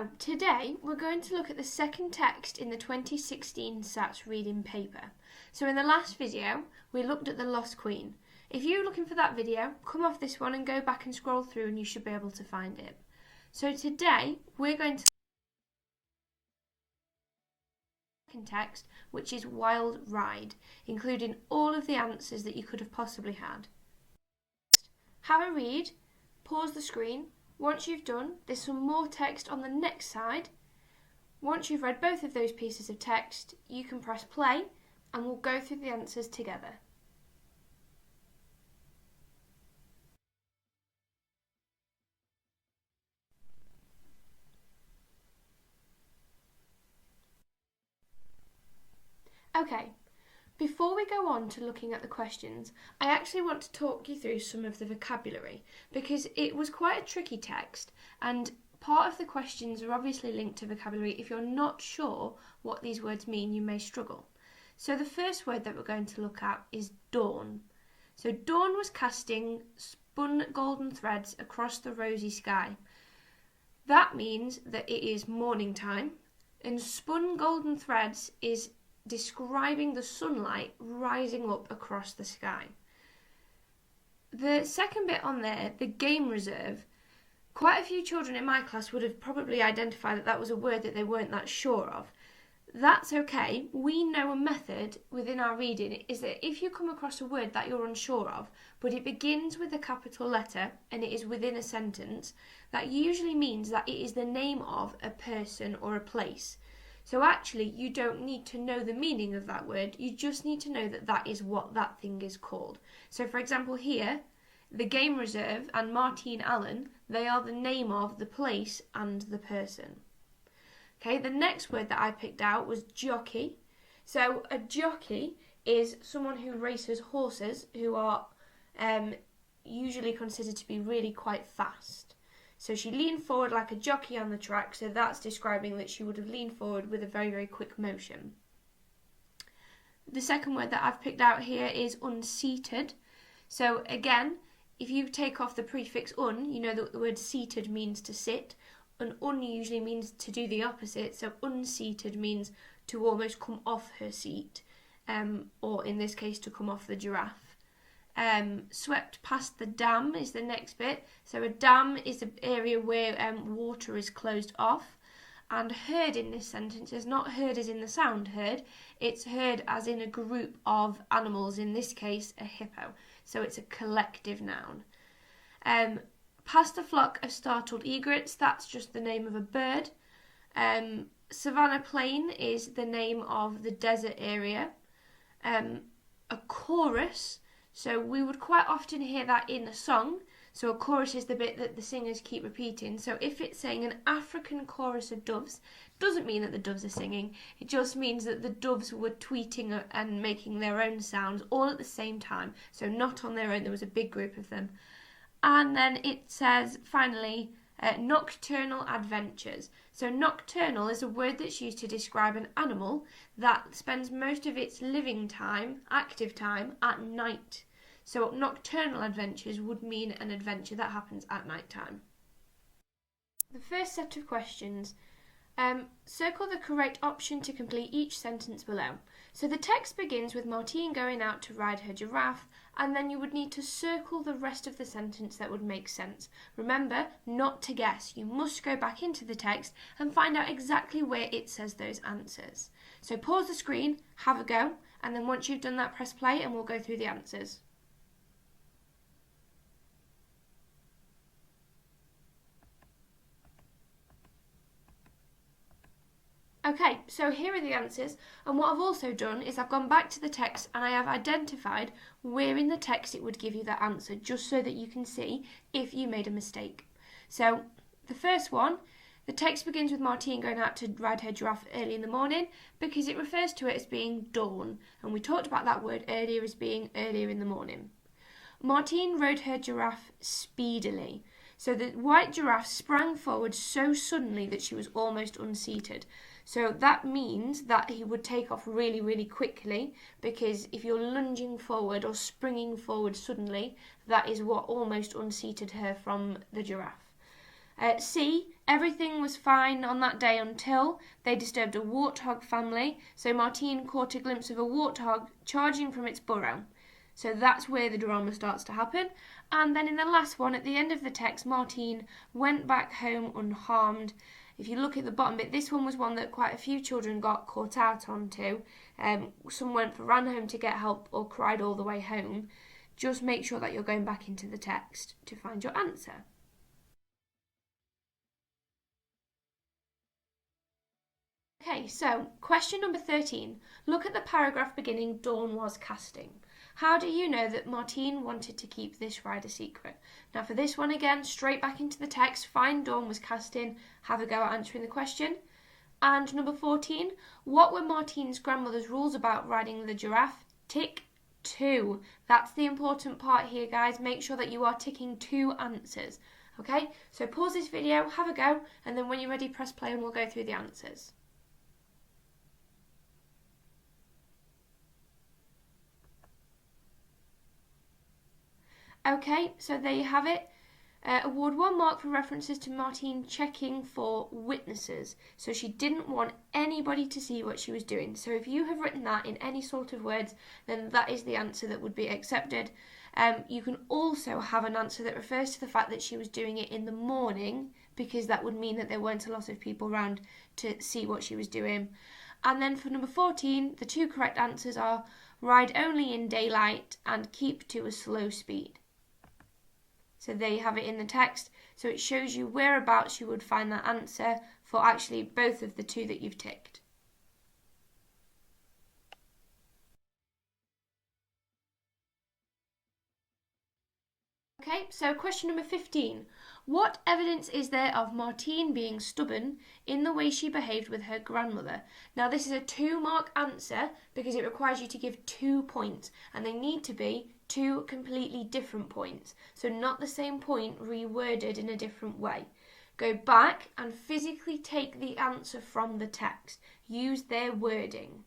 So, today we're going to look at the second text in the 2016 SATS reading paper. So in the last video, we looked at the Lost Queen. If you're looking for that video, come off this one and go back and scroll through and you should be able to find it. So today, we're going to second text, which is Wild Ride, including all of the answers that you could have possibly had. Have a read, pause the screen. Once you've done, there's some more text on the next side. Once you've read both of those pieces of text, you can press play and we'll go through the answers together. Okay, before we go on to looking at the questions, I actually want to talk you through some of the vocabulary because it was quite a tricky text and part of the questions are obviously linked to vocabulary. If you're not sure what these words mean, you may struggle. So the first word that we're going to look at is dawn. So dawn was casting spun golden threads across the rosy sky. That means that it is morning time, and spun golden threads is describing the sunlight rising up across the sky. The second bit on there, the game reserve, quite a few children in my class would have probably identified that that was a word that they weren't that sure of. That's okay. We know a method within our reading is that if you come across a word that you're unsure of, but it begins with a capital letter and it is within a sentence, that usually means that it is the name of a person or a place. So actually, you don't need to know the meaning of that word, you just need to know that that is what that thing is called. So for example here, the game reserve and Martine Allen, they are the name of the place and the person. Okay, the next word that I picked out was jockey. So a jockey is someone who races horses who are usually considered to be really quite fast. So she leaned forward like a jockey on the track, so that's describing that she would have leaned forward with a very, very quick motion. The second word that I've picked out here is unseated. So again, if you take off the prefix un, you know that the word seated means to sit, and un usually means to do the opposite, so unseated means to almost come off her seat, or in this case to come off the giraffe. Swept past the dam is the next bit. So a dam is an area where water is closed off. And heard in this sentence is not heard as in the sound heard, it's heard as in a group of animals, in this case a hippo. So it's a collective noun. Past a flock of startled egrets, that's just the name of a bird. Savannah Plain is the name of the desert area. A chorus, so we would quite often hear that in a song. So a chorus is the bit that the singers keep repeating. So if it's saying an African chorus of doves, doesn't mean that the doves are singing. It just means that the doves were tweeting and making their own sounds all at the same time. So not on their own, there was a big group of them. And then it says, finally, nocturnal adventures. So nocturnal is a word that's used to describe an animal that spends most of its living time, active time, at night. So nocturnal adventures would mean an adventure that happens at night time. The first set of questions. Circle the correct option to complete each sentence below. So the text begins with Martine going out to ride her giraffe, and then you would need to circle the rest of the sentence that would make sense. Remember, not to guess. You must go back into the text and find out exactly where it says those answers. So pause the screen, have a go, and then once you've done that, press play and we'll go through the answers. Okay, so here are the answers, and what I've also done is I've gone back to the text and I have identified where in the text it would give you that answer, just so that you can see if you made a mistake. So the first one, the text begins with Martine going out to ride her giraffe early in the morning because it refers to it as being dawn, and we talked about that word earlier as being earlier in the morning. Martine rode her giraffe speedily. So the white giraffe sprang forward so suddenly that she was almost unseated. So that means that he would take off really, really quickly, because if you're lunging forward or springing forward suddenly, that is what almost unseated her from the giraffe. C, everything was fine on that day until they disturbed a warthog family. So Martine caught a glimpse of a warthog charging from its burrow. So that's where the drama starts to happen. And then in the last one, at the end of the text, Martine went back home unharmed. If you look at the bottom bit, this one was one that quite a few children got caught out onto. Some ran home to get help or cried all the way home. Just make sure that you're going back into the text to find your answer. Okay, so question number 13. Look at the paragraph beginning, Dawn was casting. How do you know that Martine wanted to keep this ride a secret? Now for this one again, straight back into the text, find Dawn was casting, have a go at answering the question. And number 14, what were Martine's grandmother's rules about riding the giraffe? Tick 2. That's the important part here, guys. Make sure that you are ticking 2 answers. Okay, so pause this video, have a go, and then when you're ready, press play and we'll go through the answers. Okay, so there you have it. Award 1 mark for references to Martine checking for witnesses. So she didn't want anybody to see what she was doing. So if you have written that in any sort of words, then that is the answer that would be accepted. You can also have an answer that refers to the fact that she was doing it in the morning, because that would mean that there weren't a lot of people around to see what she was doing. And then for number 14, the 2 correct answers are ride only in daylight and keep to a slow speed. So there you have it in the text. So it shows you whereabouts you would find that answer for actually both of the 2 that you've ticked. Okay, so question number 15. What evidence is there of Martine being stubborn in the way she behaved with her grandmother? Now this is a 2 mark answer because it requires you to give 2 points, and they need to be 2 completely different points. So not the same point reworded in a different way. Go back and physically take the answer from the text. Use their wording.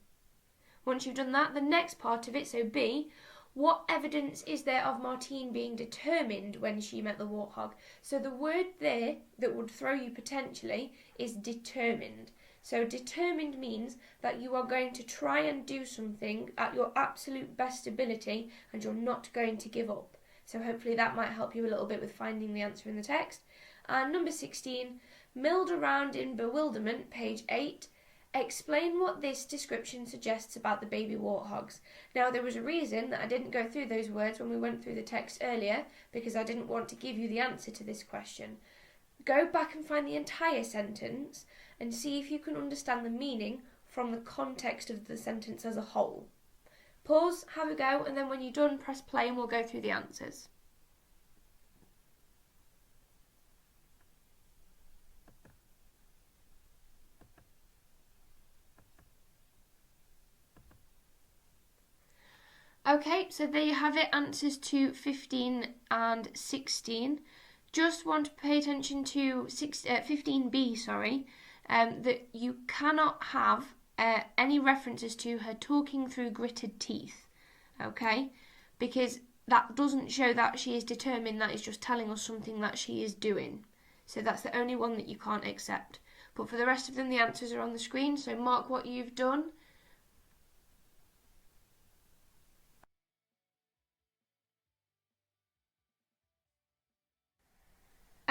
Once you've done that, the next part of it, so B, what evidence is there of Martine being determined when she met the warthog? So the word there that would throw you potentially is determined. So determined means that you are going to try and do something at your absolute best ability and you're not going to give up. So hopefully that might help you a little bit with finding the answer in the text. And number 16, milled around in bewilderment, page 8. Explain what this description suggests about the baby warthogs. Now, there was a reason that I didn't go through those words when we went through the text earlier, because I didn't want to give you the answer to this question. Go back and find the entire sentence and see if you can understand the meaning from the context of the sentence as a whole. Pause, have a go, and then when you're done, press play and we'll go through the answers. Okay, so there you have it, answers to 15 and 16. Just want to pay attention to 15B, that you cannot have any references to her talking through gritted teeth, okay? Because that doesn't show that she is determined, that is just telling us something that she is doing. So that's the only one that you can't accept. But for the rest of them, the answers are on the screen, so mark what you've done.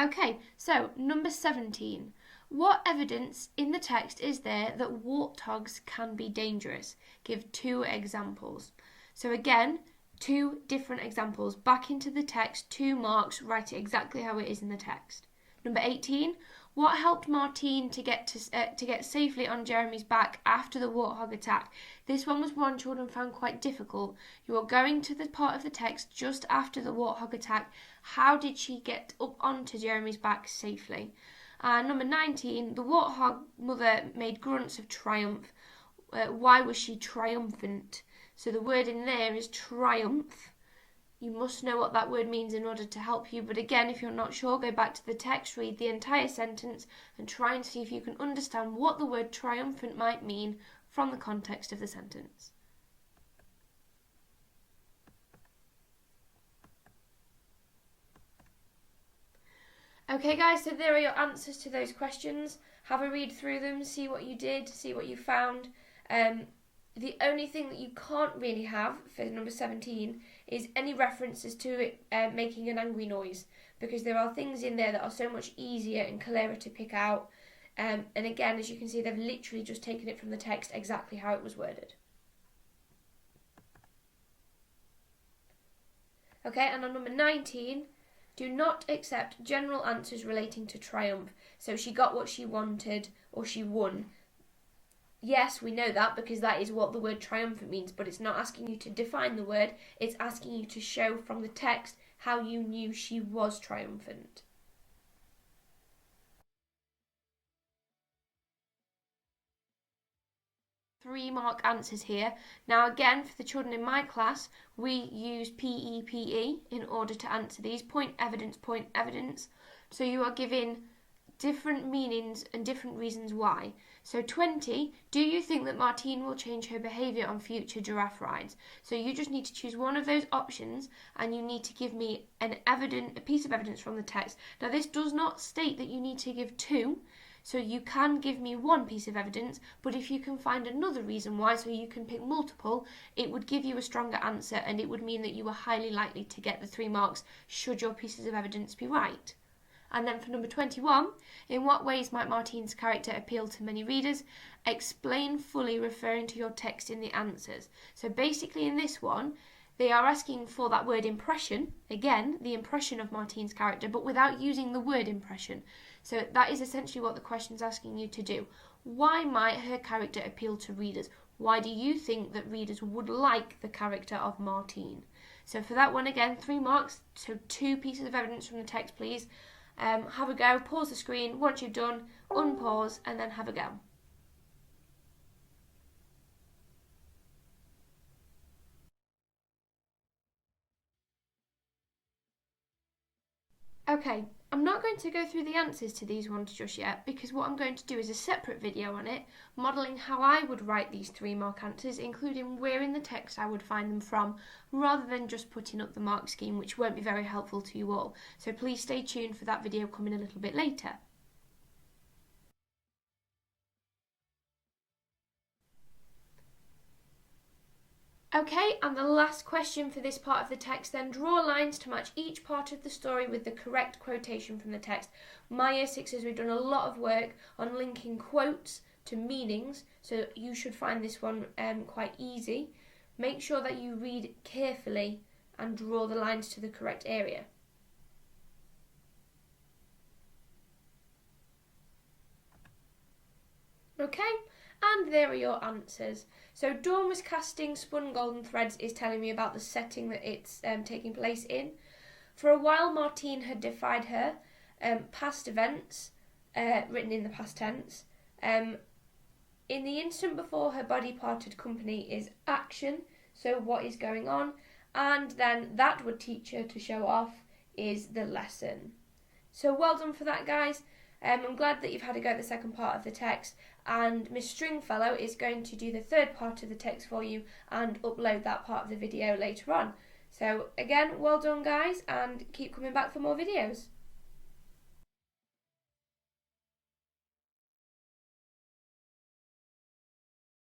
Okay, so number 17. What evidence in the text is there that warthogs can be dangerous? Give 2 examples. So again, 2 different examples. Back into the text, 2 marks, write it exactly how it is in the text. Number 18. What helped Martine to get safely on Jeremy's back after the warthog attack? This one was one children found quite difficult. You are going to the part of the text just after the warthog attack. How did she get up onto Jeremy's back safely? Number 19. The warthog mother made grunts of triumph. Why was she triumphant? So the word in there is triumph. You must know what that word means in order to help you. But again, if you're not sure, go back to the text, read the entire sentence and try and see if you can understand what the word triumphant might mean from the context of the sentence. Okay guys, so there are your answers to those questions. Have a read through them, see what you did, see what you found. The only thing that you can't really have for number 17 is any references to it making an angry noise, because there are things in there that are so much easier and clearer to pick out. And again, as you can see, they've literally just taken it from the text exactly how it was worded. Okay, and on number 19, do not accept general answers relating to triumph. So she got what she wanted, or she won. Yes, we know that because that is what the word triumphant means, but it's not asking you to define the word, it's asking you to show from the text how you knew she was triumphant. Three-mark answers here. Now again, for the children in my class, we use PEPE in order to answer these. Point, evidence. So you are given different meanings and different reasons why. So 20, do you think that Martine will change her behaviour on future giraffe rides? So you just need to choose one of those options and you need to give me a piece of evidence from the text. Now this does not state that you need to give two, so you can give me one piece of evidence, but if you can find another reason why, so you can pick multiple, it would give you a stronger answer and it would mean that you were highly likely to get the 3 marks should your pieces of evidence be right. And then for number 21, in what ways might Martine's character appeal to many readers? Explain fully, referring to your text in the answers. So basically in this one, they are asking for that word impression, again, the impression of Martine's character, but without using the word impression. So that is essentially what the question's asking you to do. Why might her character appeal to readers? Why do you think that readers would like the character of Martine? So for that one, again, 3 marks, so 2 pieces of evidence from the text, please. Have a go, pause the screen, once you've done, unpause and then have a go. Okay, I'm not going to go through the answers to these ones just yet because what I'm going to do is a separate video on it, modelling how I would write these 3-mark answers, including where in the text I would find them from, rather than just putting up the mark scheme, which won't be very helpful to you all. So please stay tuned for that video coming a little bit later. Okay, and the last question for this part of the text then, draw lines to match each part of the story with the correct quotation from the text. My Year 6s, we've done a lot of work on linking quotes to meanings, so you should find this one quite easy. Make sure that you read carefully and draw the lines to the correct area. Okay, and there are your answers. So Dawn was casting spun golden threads is telling me about the setting that it's taking place in. For a while Martine had defied her. Past events, written in the past tense. In the instant before her body parted company is action, so what is going on. And then that would teach her to show off is the lesson. So well done for that, guys. I'm glad that you've had a go at the second part of the text, and Miss Stringfellow is going to do the third part of the text for you and upload that part of the video later on. So again, well done guys, and keep coming back for more videos.